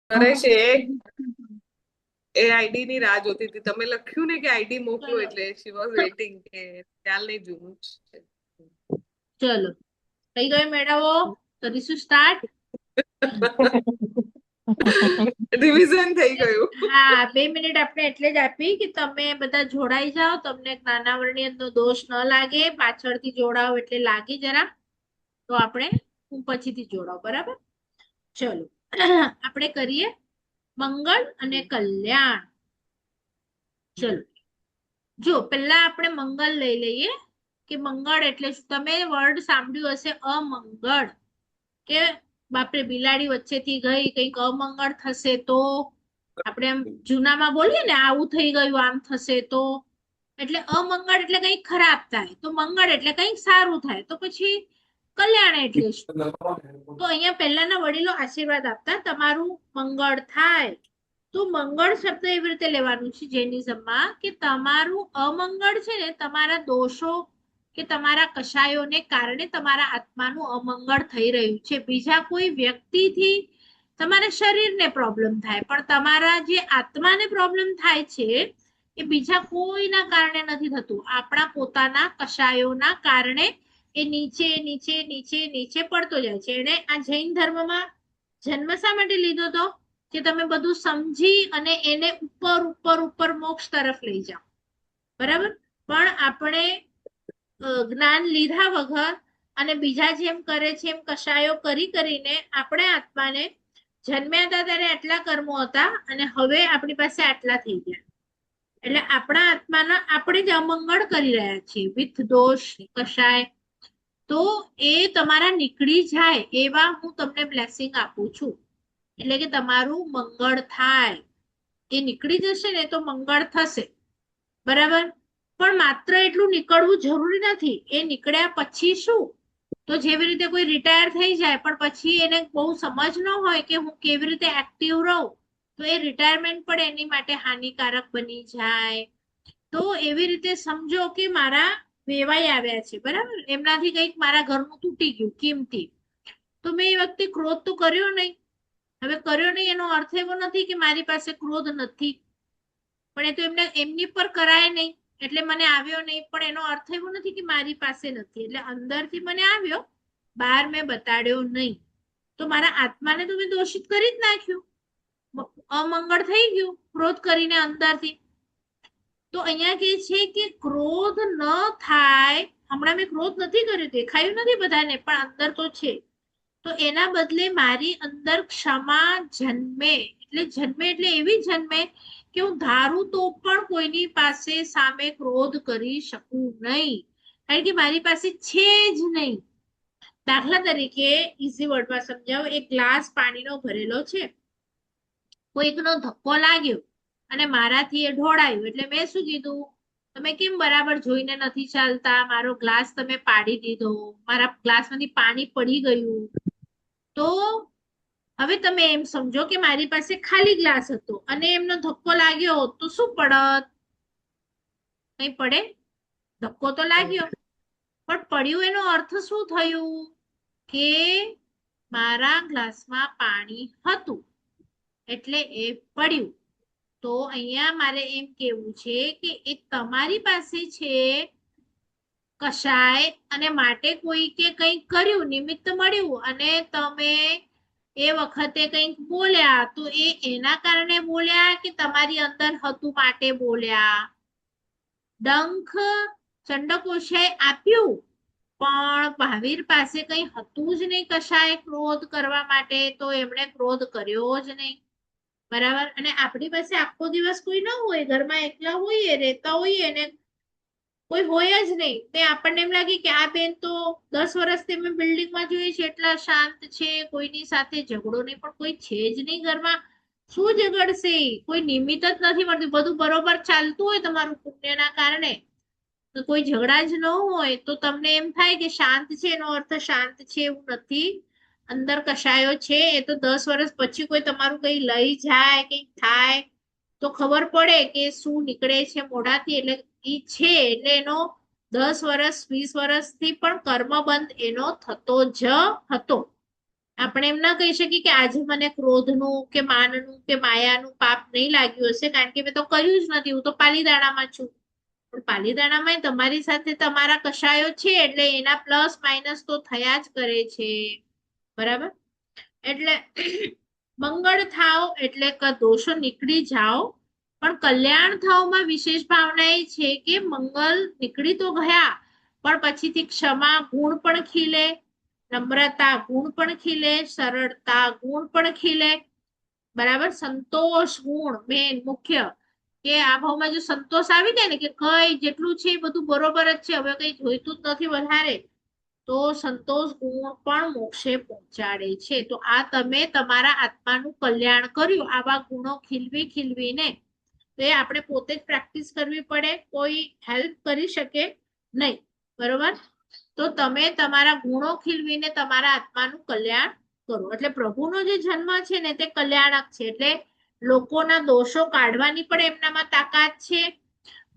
કરે છે એ આઈડી ની રાહ જોતી હતી. તમે લખ્યું ને કે આઈડી મોકલો ચલો એટલે શી વોઝ વેઇટિંગ કે ચાલ નહીં જૂનું જ છે. ચલો થઈ ગયો મેળાવો. કરીશું સ્ટાર્ટ. રિવિઝન થઈ ગયું. હા, 2 મિનિટ આપણે એટલે જ આપી કે તમે બધા જોડાઈ જાઓ, તમને નાનાવરણી નો દોષ ન લાગે. પાછળથી જોડાઓ એટલે લાગે જરા, તો આપણે હું પછીથી જોડાવ, બરાબર. ચલો આપણે કરીએ મંગળ અને કલ્યાણ. ચલો જો પેલા આપણે મંગળ લઈ લઈએ કે મંગળ એટલે શું. તમે વર્ડ સાંભળ્યું હશે અમંગળ, કે બાપરે બિલાડી વચ્ચેથી ગઈ, કંઈક અમંગળ થશે તો આપણે એમ જૂનામાં બોલીએ ને, આવું થઈ ગયું, આમ થશે તો. એટલે અમંગળ એટલે કંઈક ખરાબ થાય, તો મંગળ એટલે કંઈક સારું થાય, તો પછી કલ્યાણ એટલે શું. તો અહીંયા પહેલાના વડીલો આશીર્વાદ આપતા, તમારું મંગળ થાય. તો મંગળ શબ્દ એવી રીતે લેવાનું છે જૈનિઝમમાં કે તમારું અમંગળ છે ને, તમારા દોષો કે તમારા કશાયોને કારણે તમારા આત્માનું અમંગળ થઈ રહ્યું છે. બીજા કોઈ વ્યક્તિથી તમારા શરીરને પ્રોબ્લેમ થાય, પણ તમારા જે આત્માને પ્રોબ્લેમ થાય છે એ બીજા કોઈના કારણે નથી થતું. આપણા પોતાના કશાયોના કારણે એ નીચે નીચે નીચે નીચે પડતો જાય છે. એને આ જૈન ધર્મમાં જન્મ શા માટે લીધો તો કે તમે બધું સમજી અને એને ઉપર ઉપર ઉપર મોક્ષ તરફ લઈ જાઓ, બરાબર. પણ આપણે જ્ઞાન લીધા વગર અને બીજા જેમ કરે છે એમ કશાયો કરી કરીને આપણે આત્માને જન્મ્યા હતા ત્યારે આટલા કર્મો હતા અને હવે આપણી પાસે આટલા થઈ ગયા. એટલે આપણા આત્માના આપણે જ અમંગળ કરી રહ્યા છીએ વિથ દોષ કશાય. તો એ તમારા નીકળી જાય એવા હું તમને બ્લેસિંગ આપું છું. એટલે કે તમારું મંગળ થાય. એ નીકળી જશે ને તો મંગળ થશે, બરાબર. પણ માત્ર એટલું નીકળવું જરૂરી નથી. એ નીકળ્યા પછી શું, તો જેવી રીતે કોઈ રિટાયર થઈ જાય પણ પછી એને બહુ સમજ ન હોય કે હું કેવી રીતે એક્ટિવ રહું, તો એ રિટાયરમેન્ટ પણ એની માટે હાનિકારક બની જાય. તો એવી રીતે સમજો કે મારા વેવાઈ આવ્યા છે, બરાબર, એમનાથી કંઈક મારા ઘરનું તૂટી ગયું કિંમતી, તો મેં એ વખતે ક્રોધ તો કર્યો નહીં. હવે કર્યો નહીં એનો અર્થ એવો નથી કે મારી પાસે ક્રોધ નથી, પણ એ તો એમને એમની પર કરાય નહીં એટલે મને આવ્યો નહીં. પણ એનો અર્થ એવો નથી કે મારી પાસે નથી. એટલે અંદરથી મને આવ્યો, બહાર મેં બતાડ્યો નહીં. તો મારા આત્માને તો મેં દોષિત કરી જ નાખ્યું, અમંગળ થઈ ગયું ક્રોધ કરીને અંદરથી. તો અહીંયા કે છે કે ક્રોધ ન થાય. હમણાં મેં ક્રોધ નથી કર્યો, દેખાયું નથી બધાને, પણ અંદર તો છે. તો એના બદલે મારી અંદર ક્ષમા જન્મે. એટલે જન્મે એટલે એવી જન્મે કે હું ધારું તો પણ કોઈની પાસે સામે ક્રોધ કરી શકું નહીં, કારણ કે મારી પાસે છે જ નહીં. દાખલા તરીકે ઈઝી વર્ડમાં સમજાવો, એક ગ્લાસ પાણીનો ભરેલો છે, કોઈકનો ધક્કો લાગ્યો અને મારાથી એ ઢોળાયું, એટલે મેં શું કીધું, તમે કેમ બરાબર જોઈને નથી ચાલતા, મારો ગ્લાસ તમે પાડી દીધો, મારા ગ્લાસમાંથી પાણી પડી ગયું. તો હવે તમે એમ સમજો કે મારી પાસે ખાલી ગ્લાસ હતો અને એમનો ધક્કો લાગ્યો તો શું પડત, કઈ પડે, ધક્કો તો લાગ્યો, પણ પડ્યું એનો અર્થ શું થયું કે મારા ગ્લાસમાં પાણી હતું એટલે એ પડ્યું. તો અહીંયા મારે એમ કેવું છે કે એ તમારી પાસે છે કશાય અને માટે કોઈ કે કંઈક કર્યું, નિમિત્ત મળ્યું અને તમે એ વખતે કંઈક બોલ્યા, તો એ એના કારણે બોલ્યા કે તમારી અંદર હતું માટે બોલ્યા. ડંખ ચંડકોષે આપ્યું પણ મહાવીર પાસે કંઈ હતું જ નહીં કશાય ક્રોધ કરવા માટે, તો એમણે ક્રોધ કર્યો જ નહીં, બરાબર. અને આપણી પાસે આખો દિવસ કોઈ ન હોય, ઘરમાં એકલા હોઈએ, રહેતા હોઈએ ને કોઈ હોય જ નહીં, તે આપણને એમ લાગે કે આ બેન તો 10 વર્ષથી અમે બિલ્ડિંગમાં જોઈએ છે એટલા શાંત છે, કોઈની સાથે ઝઘડો નહીં, પણ કોઈ છે જ નહીં ઘરમાં, શું ઝઘડશે, કોઈ નિમિત્ત જ નથી મળતી, બધું બરોબર ચાલતું હોય તમારું પુણ્યના કારણે, તો કોઈ ઝઘડા જ ન હોય, તો તમને એમ થાય કે શાંત છે, એનો અર્થ શાંત છે એવું નથી, અંદર કશાયો છે. એ તો 10 વર્ષ પછી કોઈ તમારું કઈ લઈ જાય, કઈ થાય તો ખબર પડે કે શું નીકળે છે મોઢાથી. એટલે ઈ છે એટલે એનો 10 વર્ષ 20 વર્ષથી પણ કર્મબંધ એનો થતો જ હતો. આપણે એમ ના કહી શકીએ કે આજે મને ક્રોધનું કે માનનું કે માયાનું પાપ નહીં લાગ્યું હશે કારણ કે મેં તો કર્યું જ નથી, હું તો પાલીતાણામાં છું. પણ પાલીતાણામાં તમારી સાથે તમારા કશાયો છે એટલે એના પ્લસ માઇનસ તો થયા જ કરે છે. બરાબર? એટલે મંગળ થાવ એટલે કે દોષો નીકળી જાઓ, પણ કલ્યાણ થાવમાં વિશેષ ભાવના એ છે કે મંગલ નીકળી તો ગયા પણ પછીથી ક્ષમા ગુણ પણ ખીલે, નમ્રતા ગુણ પણ ખીલે, સરળતા ગુણ પણ ખીલે. બરાબર? સંતોષ ગુણ મેન મુખ્ય, કે આ ભાવમાં જો સંતોષ આવી જાય ને કે કઈ જેટલું છે એ બધું બરોબર જ છે, હવે કઈ જોઈતું જ નથી વધારે, તો સંતોષ ગુણ પણ મોક્ષે પહોંચાડે છે. તો આ તમે તમારા આત્માનું કલ્યાણ કર્યું આવા ગુણો ખીલવી ખીલવીને, તો એ આપણે પોતે જ પ્રેક્ટિસ કરવી પડે, કોઈ હેલ્પ કરી શકે નહીં. બરોબર? તો તમે તમારા ગુણો ખીલવીને તમારા આત્માનું કલ્યાણ કરો. એટલે પ્રભુનો જે જન્મ છે ને તે કલ્યાણક છે. એટલે લોકોના દોષો કાઢવાની પણ એમનામાં તાકાત છે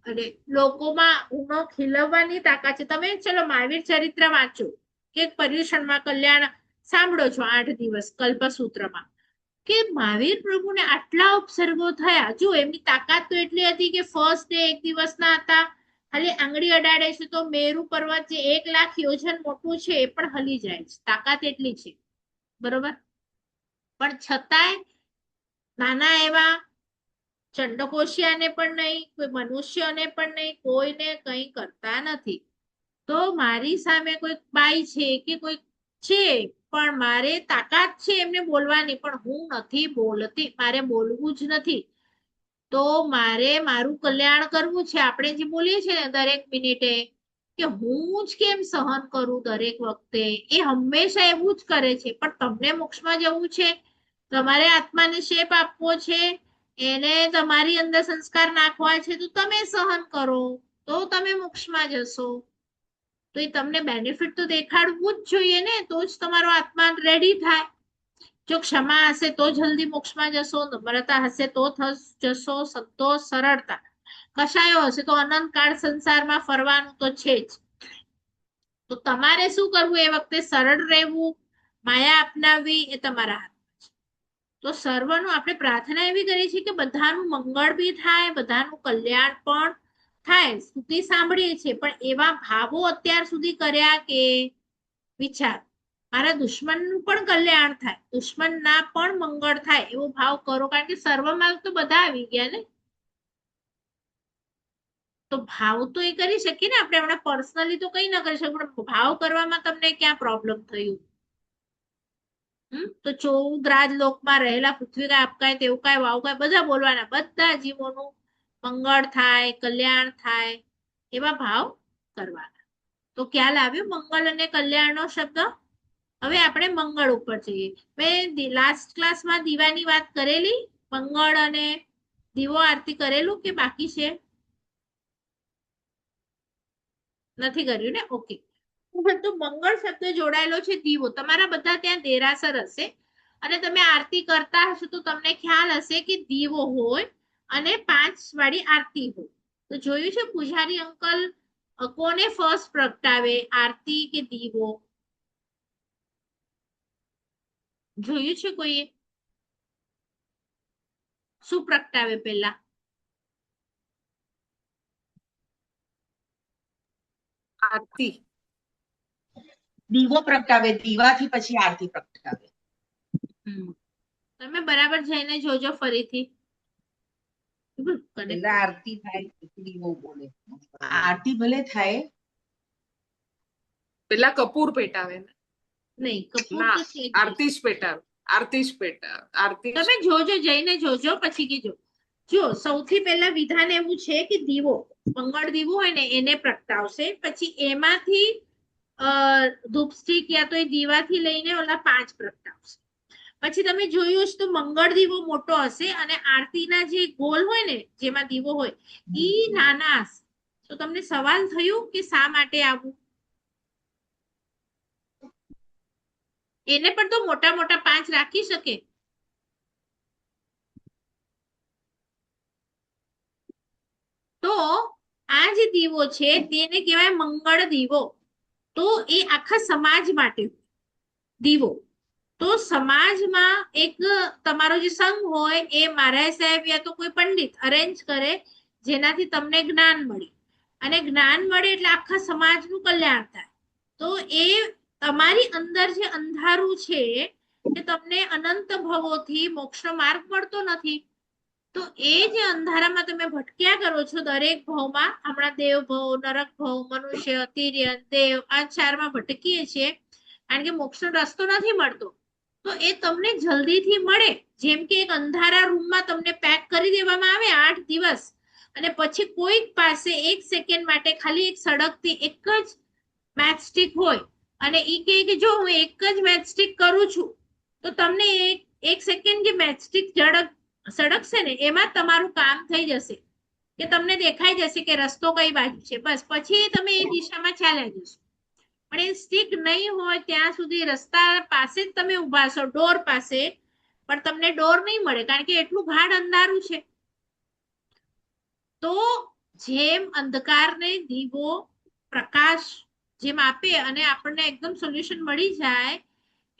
અને લોકોમાં ગુણો ખીલવવાની તાકાત છે. તમે ચલો મહાવીર ચરિત્ર વાંચો કે પર્યુષણમાં કલ્યાણ સાંભળો છો 8 દિવસ કલ્પસૂત્રમાં, કે મહાવીર પ્રભુને આટલા ઉપસર્ગો થયા. જો એમની તાકાત તો એટલી હતી કે ફર્સ્ટ ડે એક દિવસના હતા, ખાલી આંગળી અડાડે છે તો મેરુ પર્વત જે 1 લાખ યોજન મોટું છે એ પણ હલી જાય છે, તાકાત એટલી છે. બરોબર? પણ છતાંય નાના એવા ચંડકોશિયાને પણ નહીં, કોઈ મનુષ્યને પણ નહીં, કોઈને કંઈ કરતા નથી. તો મારી સામે કોઈ બાઈ છે કે કોઈ છે, પણ મારે તાકાત છે એમને બોલવાની, પણ હું નથી બોલતી, મારે બોલવું જ નથી. તો મારે મારું કલ્યાણ કરવું છે. આપણે જે બોલીએ છીએ ને દરેક મિનિટે કે હું જ કેમ સહન કરું દરેક વખતે, એ હંમેશા એવું જ કરે છે. પણ તમને મોક્ષમાં જવું છે, તમારે આત્માને શેપ આપવો છે, એને તમારી અંદર સંસ્કાર નાખવા છે, તો તમે સહન કરો, તો તમે મોક્ષમાં જશો. તો એ તમને બેનિફિટ તો દેખાડવું જ જોઈએ ને, તો જ તમારો આત્મા રેડી થાય. જો ક્ષમા હશે તો જલ્દી મોક્ષમાં જશો, નમ્રતા હશે તો જશો, સંતોષ સરળતા કશાયો હશે તો અનંતકાળ સંસારમાં ફરવાનું તો છે જ. તો તમારે શું કરવું એ વખતે? સરળ રહેવું, માયા અપનાવવી, એ તમારા હાથમાં છે. તો સર્વનું આપણે પ્રાર્થના એવી કરીએ છીએ કે બધાનું મંગળ બી થાય, બધાનું કલ્યાણ પણ થાય. સ્તુતિ સાંભળીએ છીએ પણ એવા ભાવો અત્યાર સુધી કર્યા કે વિચાર મારા દુશ્મનનું પણ કલ્યાણ થાય, દુશ્મનના પણ મંગળ થાય એવો ભાવ કરો. કારણ કે સર્વમાં તો બધા આવી ગયા ને, તો ભાવ તો એ કરી શકીએ ને આપણે. હમણાં પર્સનલી તો કઈ ના કરી શકીએ, પણ ભાવ કરવામાં તમને ક્યાં પ્રોબ્લેમ થયું? તો 14 રાજલોકમાં રહેલા પૃથ્વી આપકાય તેવું કાય વાવ કાય બધા બોલવાના, બધા જીવોનું મંગળ થાય, કલ્યાણ થાય એવા ભાવ કરવાના. તો ખ્યાલ આવ્યો મંગળ અને કલ્યાણનો શબ્દ? હવે આપણે મંગળ ઉપર જઈએ. મેં લાસ્ટ ક્લાસમાં દીવાની વાત કરેલી, મંગળ અને દીવો આરતી કરેલું કે બાકી છે? નથી કર્યું ને? ઓકે. તો મંગળ શબ્દ જોડાયેલો છે દીવો. તમારા બધા ત્યાં દેરાસર હશે અને તમે આરતી કરતા હશો તો તમને ખ્યાલ હશે કે દીવો હોય અને 5 વાળી આરતી હોય. તો જોયું છે પૂજારી અંકલ કોને ફર્સ્ટ પ્રગટાવે, આરતી કે દીવો? જોયું છે કોઈએ? શું પ્રગટાવે પહેલા? આરતી. દીવો પ્રગટાવે, દીવાથી પછી આરતી પ્રગટાવે. તમે બરાબર જઈને જોજો ફરીથી. પેલા આરતી થાય પછી દીવો બોલે. આરતી ભલે થાય, પેલા કપૂર પેટાવે ને? નહીં, કપૂર ના, તો છે જ. આરતી જ પેટાવે, આરતી જ પેટાવે, આરતી. તમે જોજો, જઈને જોજો પછી કીજો. જો સૌથી પહેલા વિધાન એવું છે કે દીવો, મંગળ દીવો હોય ને એને પ્રગટાવશે, પછી એમાંથી ધૂપ સ્ટિક યા તો એ દીવાથી લઈને ઓલા 5 પ્રગટાવશે. પછી તમે જોયું છે તો મંગળ દીવો મોટો હશે અને આરતીના જે ગોળ હોય ને જેમાં દીવો હોય ઈ નાના હશે. તો તમને સવાલ થયું કે શા માટે આવું? એને પણ તો મોટા મોટા 5 રાખી શકે. તો આ જે દીવો છે તેને કહેવાય મંગળ દીવો. તો એ આખા સમાજ માટે દીવો. તો સમાજમાં એક તમારો જે સંઘ હોય એ મહારાજ સાહેબ યા તો કોઈ પંડિત અરેન્જ કરે, જેનાથી તમને જ્ઞાન મળે, અને જ્ઞાન મળે એટલે આખા સમાજનું કલ્યાણ થાય. તો એ તમારી અંદર જે અંધારું છે કે તમને અનંત ભવોથી મોક્ષનો માર્ગ મળતો નથી, તો એ જે અંધારામાં તમે ભટક્યા કરો છો દરેક ભવમાં, હમણાં દેવ ભવ, નરક ભવ, મનુષ્ય, તિર્યન, દેવ, આ ચારમાં ભટકીએ છીએ કારણ કે મોક્ષનો રસ્તો નથી મળતો. તો એ તમને જલ્દીથી મળે, જેમ કે એક અંધારા રૂમમાં તમને પેક કરી દેવામાં આવે 8 દિવસ, અને પછી કોઈક પાસે 1 સેકન્ડ માટે ખાલી એક સળગતી એક જ મેચસ્ટિક હોય, અને ઈ કહે કે જો હું એક જ મેચસ્ટિક કરું છું, તો તમને એક સેકન્ડ જે મેચસ્ટિક સળગશે ને એમાં તમારું કામ થઈ જશે, કે તમને દેખાઈ જશે કે રસ્તો કઈ બાજુ છે, બસ પછી તમે એ દિશામાં ચાલ્યા જશો. પણ એ સ્ટિક નહીં હોય ત્યાં સુધી રસ્તા પાસે જ તમે ઉભા છો, ડોર પાસે, પણ તમને ડોર નહીં મળે કારણ કે એટલું ગાઢ અંધારું છે. તો જેમ અંધકારને દીવો પ્રકાશ જેમ આપે અને આપણને એકદમ સોલ્યુશન મળી જાય,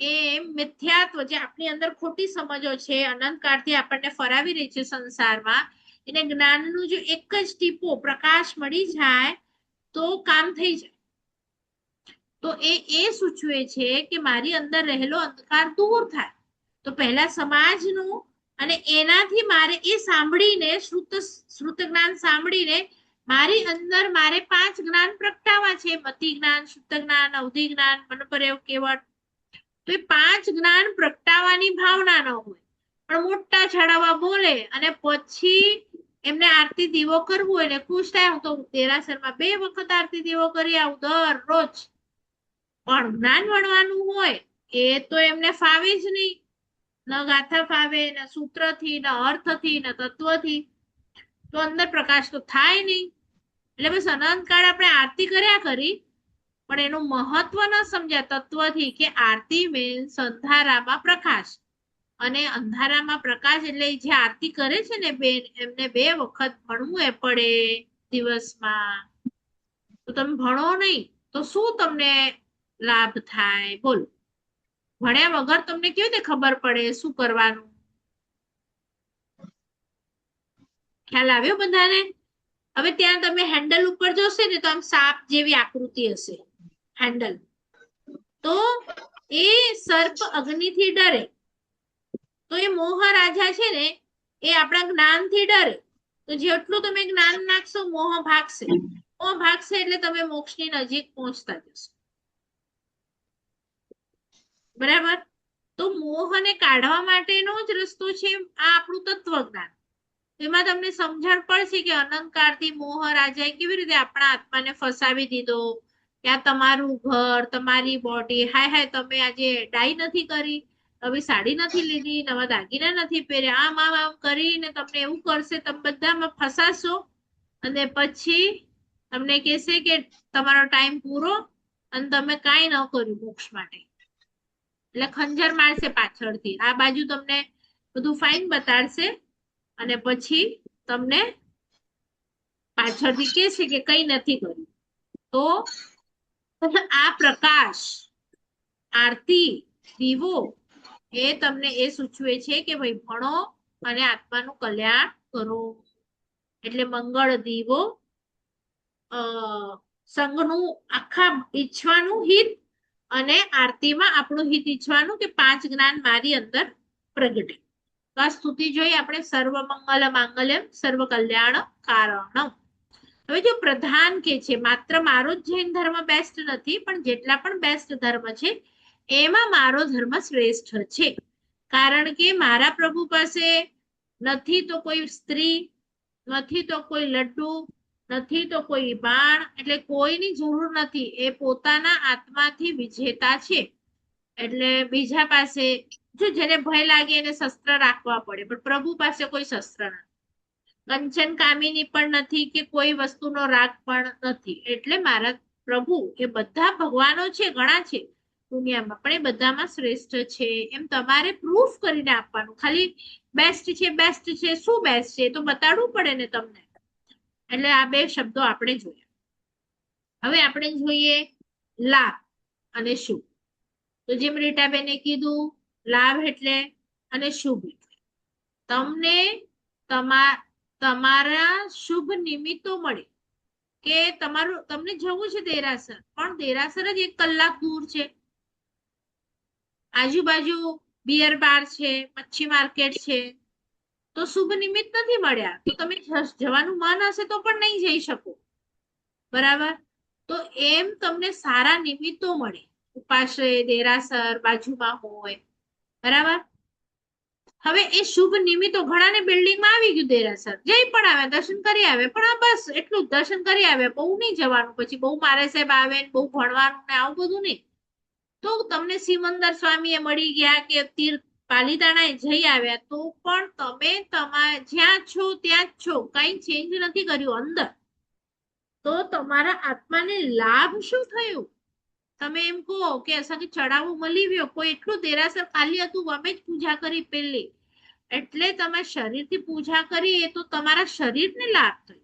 એમ મિથ્યાત્વ જે આપણી અંદર ખોટી સમજો છે અનંતકાળથી આપણને ફરાવી રહી છે સંસારમાં, એને જ્ઞાનનું જો એક જ ટીપો પ્રકાશ મળી જાય તો કામ થઈ જાય. તો એ સૂચવે છે કે મારી અંદર રહેલો અંધકાર દૂર થાય. તો પહેલા સમાજનું, અને એનાથી મારે એ સાંભળીને શ્રુત જ્ઞાન સાંભળીને મારી અંદર મારે 5 જ્ઞાન પ્રગટાવવા છે, મતિ જ્ઞાન, શુદ્ધ જ્ઞાન, અવધિ જ્ઞાન, મનોપર્યવ, કેવટ. તો એ 5 જ્ઞાન પ્રગટાવવાની ભાવના ન હોય, પણ મોટા છડાવા બોલે અને પછી એમને આરતી દીવો કરવું હોય ને ખુશ થાય, હું તો દેરાસરમાં 2 વખત આરતી દીવો કરી આવું દરરોજ. પણ જ્ઞાન વણવાનું હોય એ તો એમને ફાવે જ નહીં, ન ગાથા ફાવે, ન સૂત્રથી, ન અર્થથી, ન તત્વથી, તો અંદર પ્રકાશ તો થાય નહીં. એટલે બસ અનંતકાળ આપણે આરતી કર્યા કરી, પણ એનું મહત્વ ન સમજ્યા તત્વથી, કે આરતી મીન્સ અંધારામાં પ્રકાશ, અને અંધારામાં પ્રકાશ એટલે જે આરતી કરે છે ને બેન, એમને 2 વખત ભણવું એ પડે દિવસમાં. તો તમે ભણો નહીં તો શું તમને લાભ થાય? બોલો. ભણ્યા વગર તમને કેવી રીતે ખબર પડે શું કરવાનું? ખ્યાલ આવ્યો બધાને? હવે ત્યાં તમે હેન્ડલ ઉપર જોશે ને તો આમ સાપ જેવી આકૃતિ હશે હેન્ડલ. તો એ સર્પ અગ્નિથી ડરે, તો એ મોહ રાજા છે ને એ આપણા જ્ઞાનથી ડરે. તો જેટલું તમે જ્ઞાન નાખશો મોહ ભાગશે, મોહ ભાગશે એટલે તમે મોક્ષની નજીક પહોંચતા જશો. બરાબર? તો મોહને કાઢવા માટેનો જ રસ્તો છે આ આપણું તત્વજ્ઞાન. એમાં તમને સમજણ પડશે કે અનંતકાળથી મોહ રાજાએ કેવી રીતે આપણા આત્માને ફસાવી દીધો, કે આ તમારું ઘર, તમારી બોડી, હાય હાય તમે આજે ડાઈ નથી કરી, નવી સાડી નથી લીધી, નવા દાગીના નથી પહેર્યા, આમ કરીને તમને એવું કરશે, તમે બધામાં ફસાશો, અને પછી તમને કહેશે કે તમારો ટાઈમ પૂરો, અને તમે કાંઈ ન કર્યું મોક્ષ માટે. એટલે ખંજર મારશે પાછળથી, આ બાજુ તમને બધું ફાઇન બતાડશે, અને પછી તમને પાછળથી કહેશે કે કંઈ નથી કર્યું. તો આ પ્રકાશ, આરતી, દીવો એ તમને એ સૂચવે છે કે ભાઈ ભણો અને આત્માનું કલ્યાણ કરો. એટલે મંગળ દીવો, સંઘનું આખા ઈચ્છવાનું હિત, અને આરતીમાં આપણું હિત ઈચ્છવાનું કે 5 જ્ઞાન મારી અંદર પ્રગટે. તો આ સ્તુતિ જોઈ આપણે, સર્વ મંગલ માંગલ્યમ સર્વ કલ્યાણ કારણમ. હવે જો પ્રધાન કે છે માત્ર મારો જ જૈન ધર્મ બેસ્ટ નથી, પણ જેટલા પણ બેસ્ટ ધર્મ છે એમાં મારો ધર્મ શ્રેષ્ઠ છે, કારણ કે મારા પ્રભુ પાસે નથી તો કોઈ સ્ત્રી, નથી તો કોઈ લડ્ડુ, નથી તો કોઈ બાણ, એટલે કોઈની જરૂર નથી. એ પોતાના આત્માથી વિજેતા છે. એટલે બીજા પાસે જો જેને ભય લાગે એને શસ્ત્ર રાખવા પડે, પણ પ્રભુ પાસે કોઈ શસ્ત્ર નથી, કંચન કામિની પણ નથી, કે કોઈ વસ્તુનો રાગ પણ નથી. એટલે મારા પ્રભુ એ બધા ભગવાનો છે, ઘણા છે દુનિયામાં, પણ એ બધામાં શ્રેષ્ઠ છે એમ તમારે પ્રૂફ કરીને આપવાનું. ખાલી બેસ્ટ છે બેસ્ટ છે, શું બેસ્ટ છે એ તો બતાડવું પડે ને તમને. એટલે આ 2 શબ્દો આપણે જોયા. હવે આપણે જોઈએ લાભ અને શું. તો જેમ રીટાબેને કીધું લાભ એટલે અને શુભ એટલે તમને તમારા શુભ નિમિત્તો મળે કે તમને જવું છે દેરાસર, પણ દેરાસર જ 1 કલાક દૂર છે, આજુબાજુ બિયર બાર છે, મચ્છી માર્કેટ છે, તો શુભ નિમિત્ત નથી મળ્યા તો તમે જવાનું મન હશે તો પણ નહીં જઈ શકો, બરાબર? તો એમ તમને સારા નિમિત્તો મળે, ઉપાશ્રય દેરાસર બાજુમાં હોય, બરાબર? હવે એ શુભ નિમિત્તો, ઘણાને બિલ્ડિંગમાં આવી ગયું દેરાસર, જઈ પણ આવ્યા, દર્શન કરી આવ્યા, પણ આ બસ એટલું દર્શન કરી આવ્યા, બહુ નહીં જવાનું, પછી બહુ મારે સાહેબ આવે ને બહુ ભણવાનું ને આવું બધું નહીં. તો તમને સિમંદર સ્વામીએ મળી ગયા કે તીર્થ પાલીતાણા જઈ આવ્યા, તો પણ તમે જ્યાં છો ત્યાં જ છો, કઈ ચેન્જ નથી કર્યું અંદર. તો તમારા આત્માને લાભ શું થયું? તમે એમ કહો કે અસાકે ચડાવો મળી ગયો, કોઈ એટલું દેરાસર ખાલી હતું, અમે જ પૂજા કરી પેલી, એટલે તમે શરીરથી પૂજા કરી, એ તો તમારા શરીરને લાભ થયો.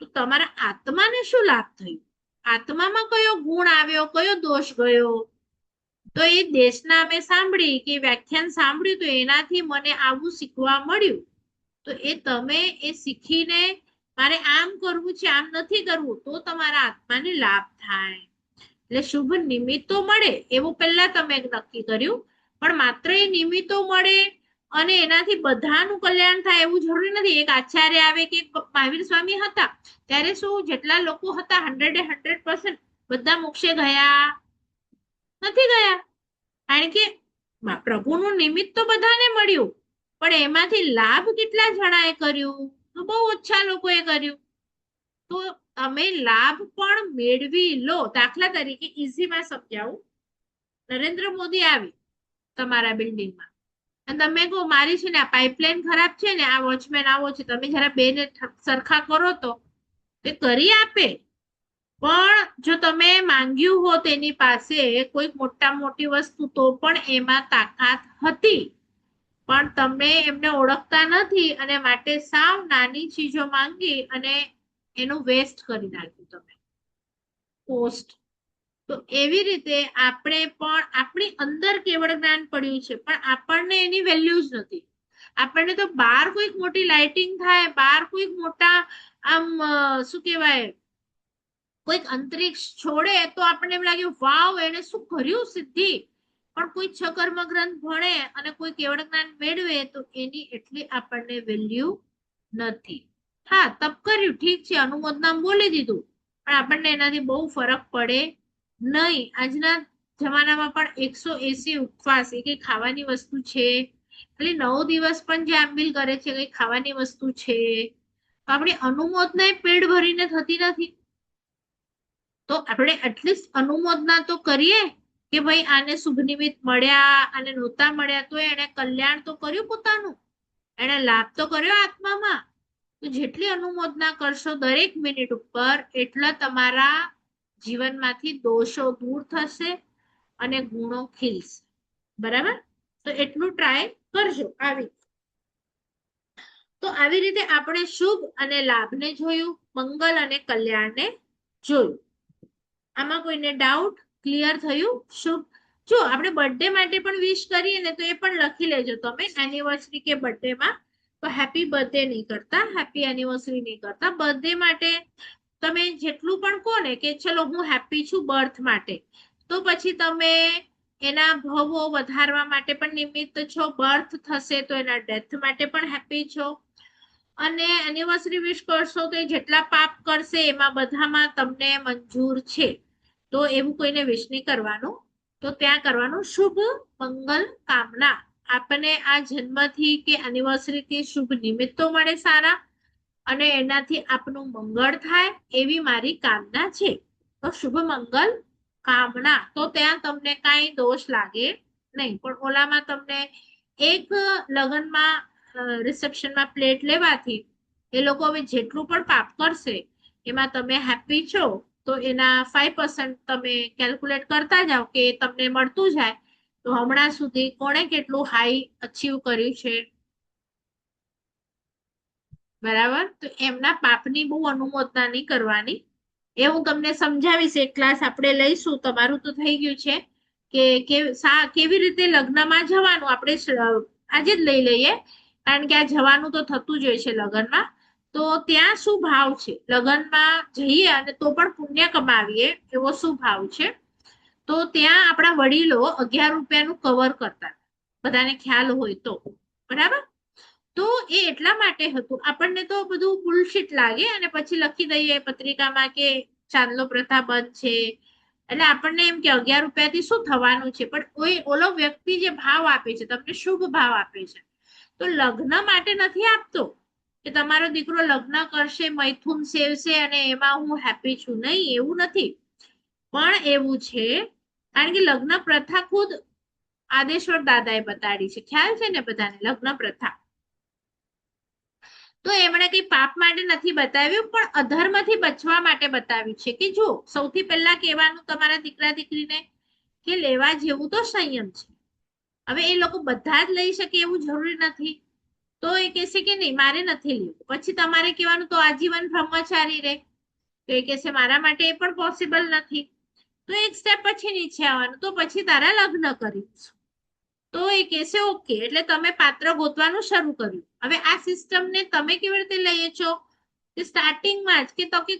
તો તમારા આત્માને શું લાભ થયું? આત્મામાં કયો ગુણ આવ્યો, કયો દોષ ગયો? તો એ દેશના અમે સાંભળી કે વ્યાખ્યાન સાંભળ્યું, તો એનાથી મને આવું શીખવા મળ્યું. તો એ તમે એ શીખીને મારે આમ કરવું છે, આમ નથી કરવું, તો તમારા આત્માને લાભ થાય. એટલે શુભ નિમિત્તો મળે એવું પહેલા તમે નક્કી કર્યું, પણ માત્ર એ નિમિત્તો મળે અને એનાથી બધાનું કલ્યાણ થાય એવું જરૂરી નથી. એક આચાર્ય આવે કે મહાવીર સ્વામી હતા ત્યારે શું જેટલા લોકો હતા 100% બધા મોક્ષે ગયા નથી ગયા, કારણ કે પ્રભુનું નિમિત્ત તો બધાને મળ્યું, પણ એમાંથી લાભ કેટલા જણાએ કર્યું? તો બહુ ઓછા લોકોએ કર્યું. તો તમે લાભ પણ મેળવી લો. દાખલા તરીકે ઈઝીમાં સમજાવું, નરેન્દ્ર મોદી આવી તમારા બિલ્ડિંગમાં અને તમે કહો મારી છે ને આ પાઇપલાઇન ખરાબ છે ને આ વોચમેન આવો છે, તમે જરા બેને સરખા કરો તો તે કરી આપે. પણ જો તમે માંગ્યું હોત એની પાસે કોઈ મોટી વસ્તુ, તો પણ એમાં તાકાત હતી, પણ તમે એમને ઓળખતા નથી અને માટે સાવ નાની ચીજો માંગી અને એનું વેસ્ટ કરી નાખ્યું તમે, પોસ્ટ. તો એવી રીતે આપણે પણ આપણી અંદર કેવળ જ્ઞાન પડ્યું છે, પણ આપણને એની વેલ્યુ જ નથી. આપણને તો બહાર કોઈક મોટી લાઇટિંગ થાય, બહાર કોઈક મોટા આમ શું કહેવાય કોઈક અંતરિક્ષ છોડે તો આપણને એમ લાગે વાવ એને શું કર્યું સિદ્ધિ, પણ કોઈ કર્મ ગ્રંથ ભણે અને કોઈ કેવળ જ્ઞાન મેળવે તો એની એટલી આપણને વેલ્યુ નથી. હા, તપ કર્યું ઠીક છે, અનુમોદના બોલી દીધું, પણ આપણને એનાથી બહુ ફરક પડે નહીં. આજના જમાનામાં પણ 180 ઉપવાસ એ કઈ ખાવાની વસ્તુ છે? એટલે 9 દિવસ પણ જે આંબીલ કરે છે કઈ ખાવાની વસ્તુ છે? આપણી અનુમોદના પેટ ભરીને થતી નથી. તો આપણે એટલીસ્ટ અનુમોદના તો કરીએ કે ભાઈ આને શુભ નિમિત્ત મળ્યા અને નહોતા મળ્યા તો એને કલ્યાણ તો કર્યું પોતાનું, એને લાભ તો કર્યો આત્મામાં. તો જેટલી અનુમોદના કરશો દરેક મિનિટ ઉપર, એટલા તમારા જીવનમાંથી દોષો દૂર થશે અને ગુણો ખીલશે. બરાબર? તો એટલું ટ્રાય કરજો. આવી રીતે આપણે શુભ અને લાભને જોયું, મંગલ અને કલ્યાણને જોયું. આમાં કોઈને ડાઉટ? ક્લિયર થયું? શુભ જો આપણે બર્થડે માટે પણ વિશ કરીએ ને તો એ પણ લખી લેજો તમે, એનિવર્સરી કે બર્થડે માં. તો હેપી બર્થડે નહીં કરતા, હેપી એનિવર્સરી નહીં કરતા, બર્થડે માટે તમે જેટલું પણ કહો ને કે ચલો હું હેપી છું બર્થ માટે, તો પછી તમે એના ભાવો વધારવા માટે પણ નિમિત્ત છો, બર્થ થશે તો એના ડેથ માટે પણ હેપી છો, અને એનિવર્સરી વિશ કરશો તો એ જેટલા પાપ કરશે એમાં બધામાં તમને મંજૂર છે. તો એવું કોઈને વિશ નહીં કરવાનું, તો ત્યાં કરવાનું શુભ મંગલ કામના. આપણને આ જન્મથી કે એનિવર્સરીથી શુભ નિમિત્તો મળે સારા, અને એનાથી આપનું મંગળ થાય એવી મારી કામના છે. તો શુભ મંગલ કામના. તો ત્યાં તમને કાંઈ દોષ લાગે નહીં. પણ ઓલામાં તમને એક લગ્નમાં રિસેપ્શનમાં પ્લેટ લેવાથી એ લોકો હવે જેટલું પણ પાપ કરશે એમાં તમે હેપી છો તો એના 5% તમે કેલ્ક્યુલેટ કરતા જાઓ કે તમને મળતું જાય. તો હમણાં સુધી કોણે કેટલું હાઈ અચીવ કર્યું છે, બરાબર? તો એમના પાપની બહુ અનુમોદના નહીં કરવાની. એ હું તમને સમજાવીશ, એક ક્લાસ આપણે લઈશું. તમારું તો થઈ ગયું છે, કેવી રીતે લગ્નમાં જવાનું આપણે આજે જ લઈ લઈએ, કારણ કે આ જવાનું તો થતું જ હોય છે લગ્નમાં. તો ત્યાં શું ભાવ છે, લગ્નમાં જઈએ અને તો પણ પુણ્ય કમાવીએ એવો શું ભાવ છે. તો ત્યાં આપણા વડીલો 11 રૂપિયાનું કવર કરતા, બધાને ખ્યાલ હોય તો, બરાબર. તો એ એટલા માટે હતું, આપણને તો બધું બુલશીટ લાગે અને પછી લખી દઈએ પત્રિકામાં કે ચાંદલો પ્રથા બંધ છે, એટલે આપણને એમ કે 11 રૂપિયાથી શું થવાનું છે, પણ કોઈ ઓલો વ્યક્તિ જે ભાવ આપે છે તમને શુભ ભાવ આપે છે. તો લગ્ન માટે નથી આપતો કે તમારો દીકરો લગ્ન કરશે, મૈથુન સેવશે અને એમાં હું હેપી છું, નહીં, એવું નથી. પણ એવું છે કારણ કે લગ્ન પ્રથા ખુદ આદેશ્વર દાદાએ બતાડી છે, ખ્યાલ છે ને બધાને લગ્ન પ્રથા. તો એમણે કઈ પાપ માટે નથી બતાવ્યું, પણ અધર્મથી બચવા માટે બતાવ્યું છે કે જો સૌથી પહેલા કહેવાનું તમારા દીકરા દીકરીને કે લેવા જેવું તો સંયમ છે. હવે એ લોકો બધા જ લઈ શકે એવું જરૂરી નથી, તો એ કહેશે કે નહીં મારે નથી લેવું, પછી તમારે કહેવાનું તો આજીવન બ્રહ્મચારી રહે, તો એ કહેશે મારા માટે એ પણ પોસિબલ નથી, તો એક સ્ટેપ પછી નીચે આવવાનું, તો પછી તારા લગ્ન કરીશ, તો એ કહેશે ઓકે, એટલે તમે પાત્ર ગોતવાનું શરૂ કર્યું. હવે આ સિસ્ટમને તમે કેવી રીતે લઈએ છો કે સ્ટાર્ટિંગમાં જ કે તો કે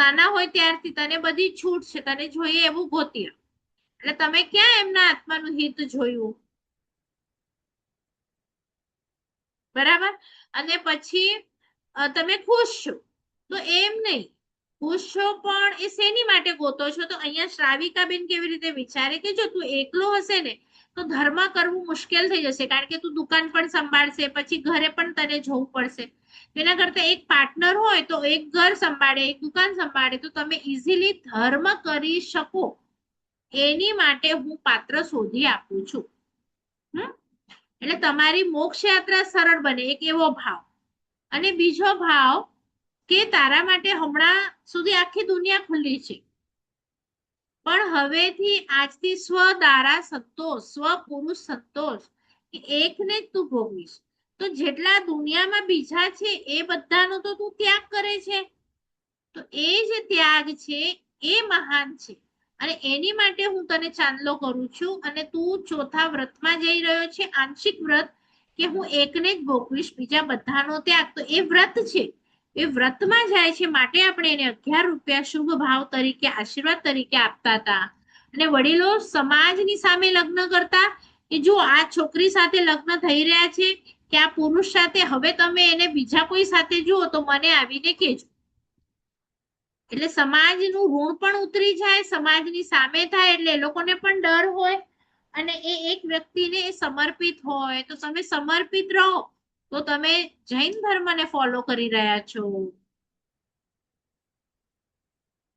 નાના હોય ત્યારથી તને બધી છૂટ છે, તને જોઈએ એવું ગોતીએ, એટલે તમે ક્યાં એમના આત્માનું હિત જોયું, બરાબર. અને પછી તમે ખુશ છો, તો એમ નહીં, ખુશ છો પણ એ શેની માટે ગોતો છો, તો અહીંયા શ્રાવિકાબેન કેવી રીતે વિચારે કે જો તું એકલો હશે ને તો ધર્મ કરવું મુશ્કેલ થઈ જશે, કારણ કે તું દુકાન પણ સંભાળશે, પછી ઘરે પણ તને જોવું પડશે. તેના કરતા એક પાર્ટનર હોય તો એક ઘર સંભાળે, એક દુકાન સંભાળે, તો તમે ઇઝીલી ધર્મ કરી શકો, એની માટે હું પાત્ર શોધી આપું છું. એટલે તમારી મોક્ષ યાત્રા સરળ બને, એક એવો ભાવ. અને બીજો ભાવ કે તારા માટે હમણાં સુધી આખી દુનિયા ખુલ્લી છે, પણ હવેથી આજથી સ્વ દારા સંતોષ, સ્વ પુરુષ સંતોષ, એકને જ તું ભોગવીશ. તો જેટલા દુનિયામાં બીજા છે એ બધાનો તો તું ત્યાગ કરે છે, તો એ જે ત્યાગ છે એ મહાન છે, અને એની માટે હું તને ચાંદલો કરું છું, અને તું ચોથા વ્રતમાં જઈ રહ્યો છે, આંશિક વ્રત, કે હું એકને જ ભોગવીશ, બીજા બધાનો ત્યાગ. તો એ વ્રત છે, એ વ્રતમાં જાય છે, માટે આપણે એને 11 રૂપિયા શુભ ભાવ તરીકે, આશીર્વાદ તરીકે આપતા હતા. અને વડીલો સમાજની સામે લગ્ન કરતા કે જો આ છોકરી સાથે લગ્ન થઈ રહ્યા છે કે આ પુરુષ સાથે, હવે તમે એને બીજા કોઈ સાથે જુઓ તો મને આવીને કહેજો, એટલે સમાજનું ઋણ પણ ઉતરી જાય, સમાજની સામે થાય, એટલે એ લોકોને પણ ડર હોય, અને એ એક વ્યક્તિને સમર્પિત હોય, તો તમે સમર્પિત રહો, તો તમે જૈન ધર્મને ફોલો કરી રહ્યા છો.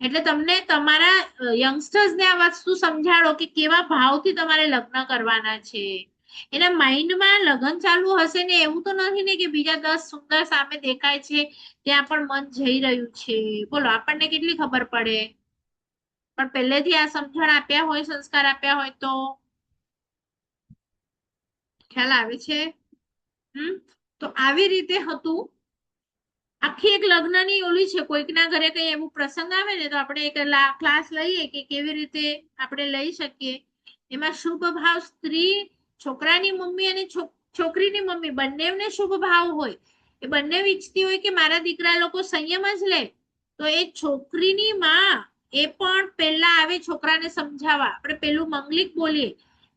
એટલે તમને તમારા યંગસ્ટર્સને આ વસ્તુ સમજાડો કે કેવા ભાવથી તમારે લગ્ન કરવાના છે. એના માઇન્ડમાં લગ્ન ચાલુ હશે ને એવું તો નથી ને કે બીજા 10 સુંદર સામે દેખાય છે ત્યાં પણ મન જઈ રહ્યું છે. બોલો, આપણને કેટલી ખબર પડે, પણ પહેલેથી આ સમજણ આપ્યા હોય, સંસ્કાર આપ્યા હોય તો ખ્યાલ આવે છે. તો આવી રીતે હતું. આખી એક લગ્નની ઓલી છે, કોઈકના ઘરે કઈ એવું પ્રસંગ આવે ને તો આપણે એક ક્લાસ લઈએ કે કેવી રીતે આપણે લઈ શકીએ. એમાં શુભ ભાવ સ્ત્રી, છોકરાની મમ્મી અને છોકરીની મમ્મી બંનેને શુભ ભાવ હોય, એ બંને ઈચ્છતી હોય કે મારા દીકરા લોકો સંયમ જ લે, તો એ છોકરીની માં એ પણ પહેલા આવે છોકરાને સમજાવવા. આપણે પેલું મંગલિક બોલીએ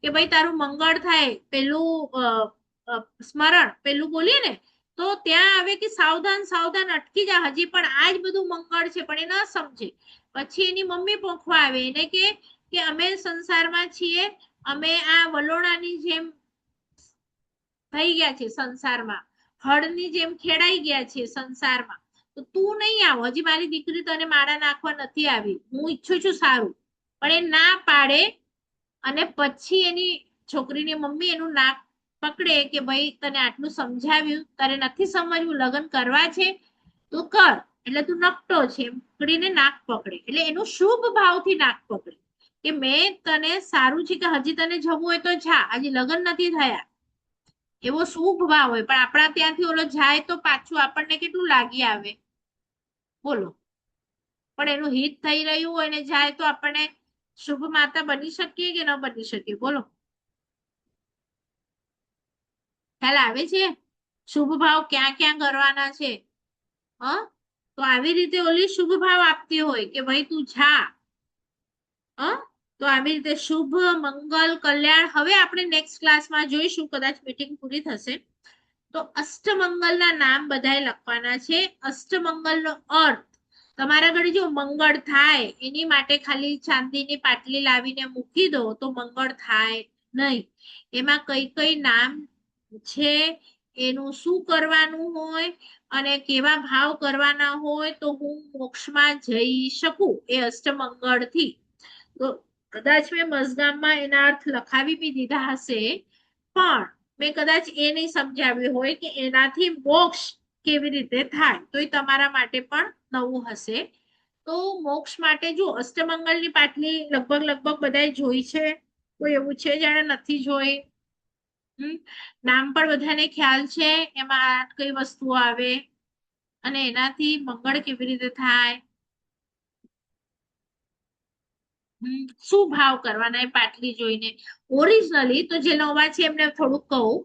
કે ભાઈ તારું મંગળ થાય, પેલું સ્મરણ પેલું બોલીએ ને, તો ત્યાં આવે કે સાવધાન સાવધાન, અટકી જા, હજી પણ આ જ બધું મંગળ છે, પણ એ ન સમજે. પછી એની મમ્મી પોખવા આવે એને કે અમે સંસારમાં છીએ, અમે આ વલોણાની જેમ થઈ ગયા છે સંસારમાં, હળની જેમ ખેડાઈ ગયા છે સંસારમાં, તો તું નહીં આવ, હજી મારી દીકરી તને માળા નાખવા નથી આવી, હું ઈચ્છું છું સારું. પણ એ ના પાડે, અને પછી એની છોકરીની મમ્મી એનું નાક પકડે કે ભાઈ તને આટલું સમજાવ્યું, તારે નથી સમજવું, લગ્ન કરવા છે તો કર, એટલે તું નકટો છે, એમ પકડીને નાક પકડે, એટલે એનું શુભ ભાવથી નાક પકડે કે મેં તને સારું છે કે હજી તને જવું હોય તો જા, હજી લગ્ન નથી થયા, એવો શુભ ભાવ હોય. પણ આપણા ત્યાંથી ઓલો જાય તો પાછું આપણને કેટલું લાગી આવે, બોલો. પણ એનું હિત થઈ રહ્યું હોય ને જાય તો આપણને શુભ માતા બની શકીએ કે ન બની શકીએ? બોલો, ખ્યાલ આવે છે? શુભ ભાવ ક્યાં ક્યાં કરવાના છે? હ તો આવી રીતે ઓલી શુભ ભાવ આપતી હોય કે ભાઈ તું જા. તો આવી રીતે શુભ, મંગલ, કલ્યાણ. હવે આપણે નેક્સ્ટ ક્લાસમાં જોઈશું, કદાચ મીટિંગ પૂરી થશે તો અષ્ટમંગલના નામ બધાએ લખવાના છે. અષ્ટમંગલનો અર્થ તમારા ઘરે જો મંગળ થાય એની માટે ખાલી ચાંદીની પાટલી લાવીને મૂકી દો તો મંગળ થાય નહીં. એમાં કઈ કઈ નામ છે, એનું શું કરવાનું હોય અને કેવા ભાવ કરવાના હોય તો હું મોક્ષમાં જઈ શકું એ અષ્ટમંગળ થી. તો કદાચ મેં મઝગામમાં એના અર્થ લખાવી બી દીધા હશે, પણ મેં કદાચ એ નહીં સમજાવ્યું હોય કે એનાથી મોક્ષ કેવી રીતે થાય, તો એ તમારા માટે પણ નવું હશે. તો મોક્ષ માટે જો અષ્ટમંગલની પાટલી લગભગ બધાએ જોઈ છે, કોઈ એવું છે જેણે નથી જોઈ? નામ પણ બધાને ખ્યાલ છે, એમાં કઈ વસ્તુઓ આવે અને એનાથી મંગળ કેવી રીતે થાય, શું ભાવ કરવાના એ પાટલી જોઈને. ઓરિજિનલી તો જે નવા છે એમને થોડુંક કહું.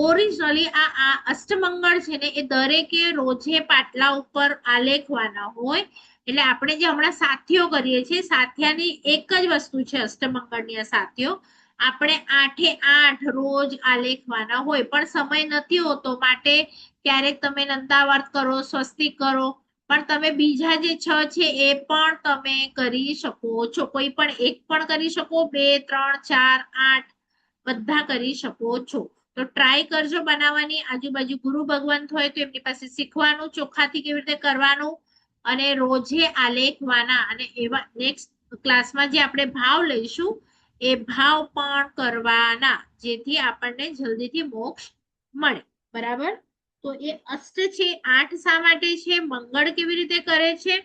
ઓરિજિનલી આ અષ્ટમંગળ છે ને એ દરેકે રોજે પાટલા ઉપર આલેખવાના હોય. એટલે આપણે જે હમણાં સાથીઓ કરીએ છીએ, સાથિયાની એક જ વસ્તુ છે અષ્ટમંગળની આ સાથીઓ. આપણે 8 રોજ આલેખવાના હોય, પણ સમય નથી હોતો માટે ક્યારેક તમે નંદાવર્ત કરો, સ્વસ્તિક કરો, પણ તમે બીજા જે 6 છે એ પણ તમે કરી શકો છો. કોઈ પણ એક પણ કરી શકો, 2, 3, 4, 8 બધા કરી શકો છો. તો ટ્રાય કરજો બનાવવાની. આજુબાજુ ગુરુ ભગવંત હોય તો એમની પાસે શીખવાનું ચોખ્ખાથી કેવી રીતે કરવાનું અને રોજે આલેખવાના. અને એવા નેક્સ્ટ ક્લાસમાં જે આપણે ભાવ લઈશું એ ભાવ પણ કરવાના, જેથી આપણને જલ્દીથી મોક્ષ મળે. બરાબર? તો એ અષ્ટ છે, 8 શા માટે છે, મંગળ કેવી રીતે કરે છે,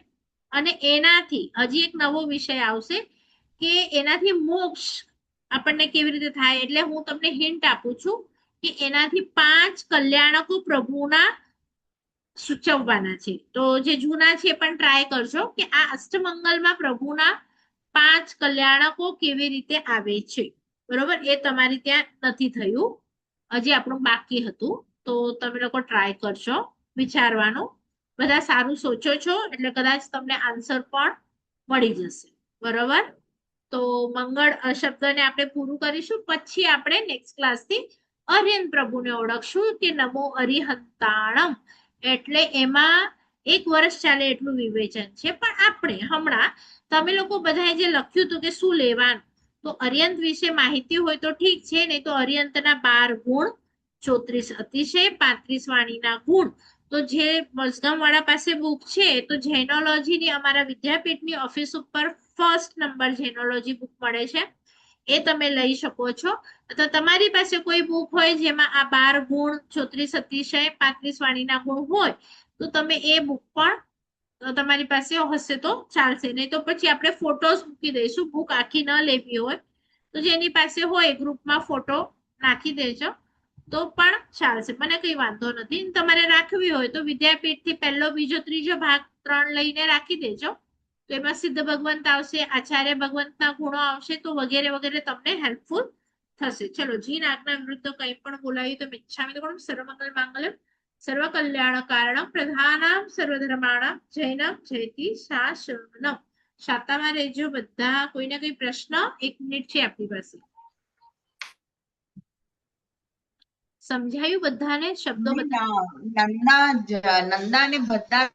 અને એનાથી હજી એક નવો વિષય આવશે કે એનાથી મોક્ષ આપણને કેવી રીતે થાય. એટલે હું તમને હિન્ટ આપું છું કે એનાથી 5 કલ્યાણકો પ્રભુના સૂચવવાના છે. તો જે જૂના છે પણ ટ્રાય કરજો કે આ અષ્ટમંગલમાં પ્રભુના 5 કલ્યાણકો કેવી રીતે આવે છે. બરોબર? એ તમારી ત્યાં નથી થયું, હજી આપણું બાકી હતું. તો તમે લોકો ટ્રાય કરજો વિચારવાનું. બધા સારું સોચો છો એટલે કદાચ તમને આન્સર પણ મળી જશે. બરોબર? તો મંગળ શબ્દને આપણે પૂરું કરીશું, પછી આપણે નેક્સ્ટ ક્લાસથી અરિહંત પ્રભુને ઓળખશું કે નમો અરિહંતાણમ. એટલે એમાં 1 વર્ષ ચાલે એટલું વિવેચન છે. પણ આપણે હમણાં તમે લોકો બધાએ જે લખ્યું હતું કે શું લેવાનું, તો અરિહંત વિશે માહિતી હોય તો ઠીક છે, નહીં તો અરિહંતના 12 ગુણ, 34 અતિશય, 35 વાણીના ગુણ. તો જે મઝગામ વાળા પાસે બુક છે તો જેનોલોજીની અમારા વિદ્યાપીઠની ઓફિસ ઉપર 1st નંબર જેનોલોજી બુક મળે છે, એ તમે લઈ શકો છો. તો તમારી પાસે કોઈ બુક હોય જેમાં આ 12 ગુણ, 34 અતિશય, 35 વાણીના ગુણ હોય તો તમે એ બુક પણ તમારી પાસે હશે તો ચાલશે. નહીં તો પછી આપણે ફોટોસ મૂકી દઈશું. બુક આખી ન લેવી હોય તો જેની પાસે હોય ગ્રુપમાં ફોટો નાખી દેજો તો પણ ચાલશે, મને કઈ વાંધો નથી. તમારે રાખવી હોય તો વિદ્યાપીઠથી 1લો, 2જો, 3જો ભાગ 3 લઈને રાખી દેજો. તો એમાં સિદ્ધ ભગવંત આવશે, આચાર્ય ભગવંતના ગુણો આવશે, તો વગેરે વગેરે તમને હેલ્પફુલ થશે. ચલો, જીન આજ્ઞા વિરુદ્ધ કંઈ પણ બોલાયું તો મિચ્છામિ તો સર્વમંગલ માંગલ્યમ સર્વ કલ્યાણ કારણમ પ્રધાનમ સર્વધર્માણમ જૈનમ જયતિ શાસનમ. શાતામાં રહેજો બધા. કોઈને કઈ પ્રશ્ન? 1 મિનિટ છે આપણી પાસે. સમજાયું બધાને? શબ્દો બધા નંદા ને બધા